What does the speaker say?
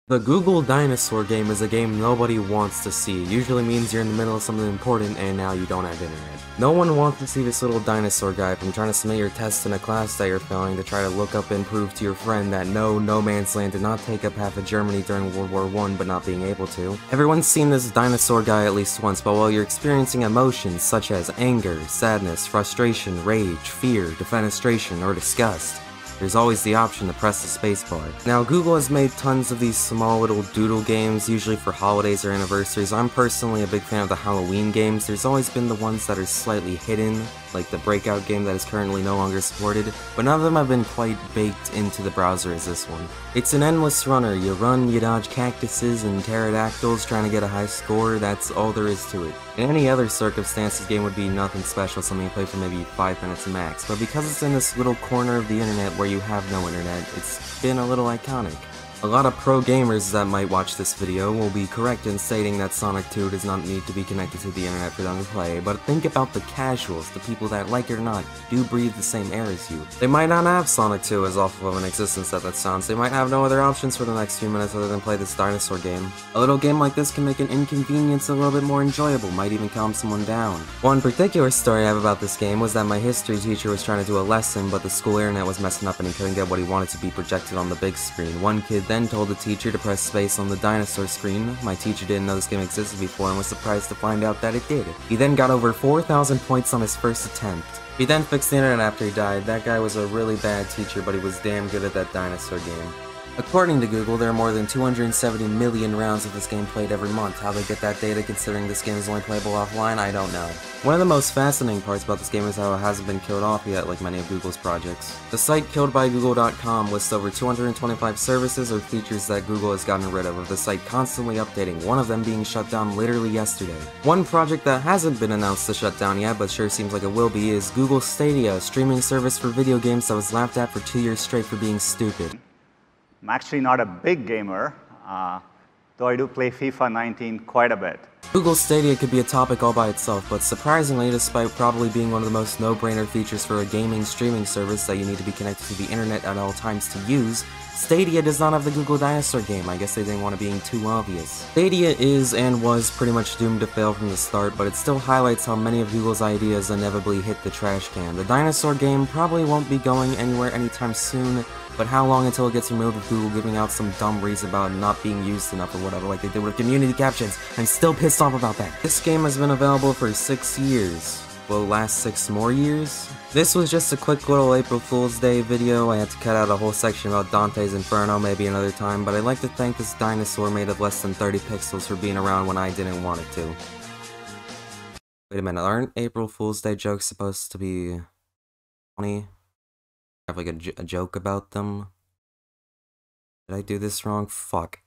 The Google Dinosaur game is a game nobody wants to see. It usually means you're in the middle of something important and now you don't have internet. No one wants to see this little dinosaur guy from trying to submit your test in a class that you're failing to try to look up and prove to your friend that no man's land did not take up half of Germany during World War I but not being able to. Everyone's seen this dinosaur guy at least once, but while you're experiencing emotions such as anger, sadness, frustration, rage, fear, defenestration, or disgust, there's always the option to press the spacebar. Now, Google has made tons of these small little doodle games, usually for holidays or anniversaries. I'm personally a big fan of the Halloween games. There's always been the ones that are slightly hidden, like the Breakout game that is currently no longer supported, but none of them have been quite baked into the browser as this one. It's an endless runner. You run, you dodge cactuses and pterodactyls trying to get a high score. That's all there is to it. In any other circumstance, this game would be nothing special, something you play for maybe 5 minutes max, but because it's in this little corner of the internet where you have no internet, it's been a little iconic. A lot of pro gamers that might watch this video will be correct in stating that Sonic 2 does not need to be connected to the internet for them to play, but think about the casuals, the people that, like it or not, do breathe the same air as you. They might not have Sonic 2 as awful of an existence as that sounds. They might have no other options for the next few minutes other than play this dinosaur game. A little game like this can make an inconvenience a little bit more enjoyable, might even calm someone down. One particular story I have about this game was that my history teacher was trying to do a lesson, but the school internet was messing up and he couldn't get what he wanted to be projected on the big screen. One kid then told the teacher to press space on the dinosaur screen. My teacher didn't know this game existed before and was surprised to find out that it did. He then got over 4,000 points on his first attempt. He then fixed the internet after he died. That guy was a really bad teacher, but he was damn good at that dinosaur game. According to Google, there are more than 270 million rounds of this game played every month. How they get that data considering this game is only playable offline, I don't know. One of the most fascinating parts about this game is how it hasn't been killed off yet, like many of Google's projects. The site killedbygoogle.com lists over 225 services or features that Google has gotten rid of the site constantly updating, one of them being shut down literally yesterday. One project that hasn't been announced to shut down yet, but sure seems like it will be, is Google Stadia, a streaming service for video games that was laughed at for 2 years straight for being stupid. I'm actually not a big gamer, though I do play FIFA 19 quite a bit. Google Stadia could be a topic all by itself, but surprisingly, despite probably being one of the most no-brainer features for a gaming streaming service that you need to be connected to the internet at all times to use, Stadia does not have the Google Dinosaur game. I guess they didn't want to being too obvious. Stadia is and was pretty much doomed to fail from the start, but it still highlights how many of Google's ideas inevitably hit the trash can. The Dinosaur game probably won't be going anywhere anytime soon, but how long until it gets removed with Google giving out some dumb reason about not being used enough or whatever like they did with community captions? I'm still pissed off about that. This game has been available for 6 years. Will it last 6 more years? This was just a quick little April Fool's Day video. I had to cut out a whole section about Dante's Inferno maybe another time, but I'd like to thank this dinosaur made of less than 30 pixels for being around when I didn't want it to. Wait a minute, aren't April Fool's Day jokes supposed to be funny? Have like a joke about them? Did I do this wrong? Fuck.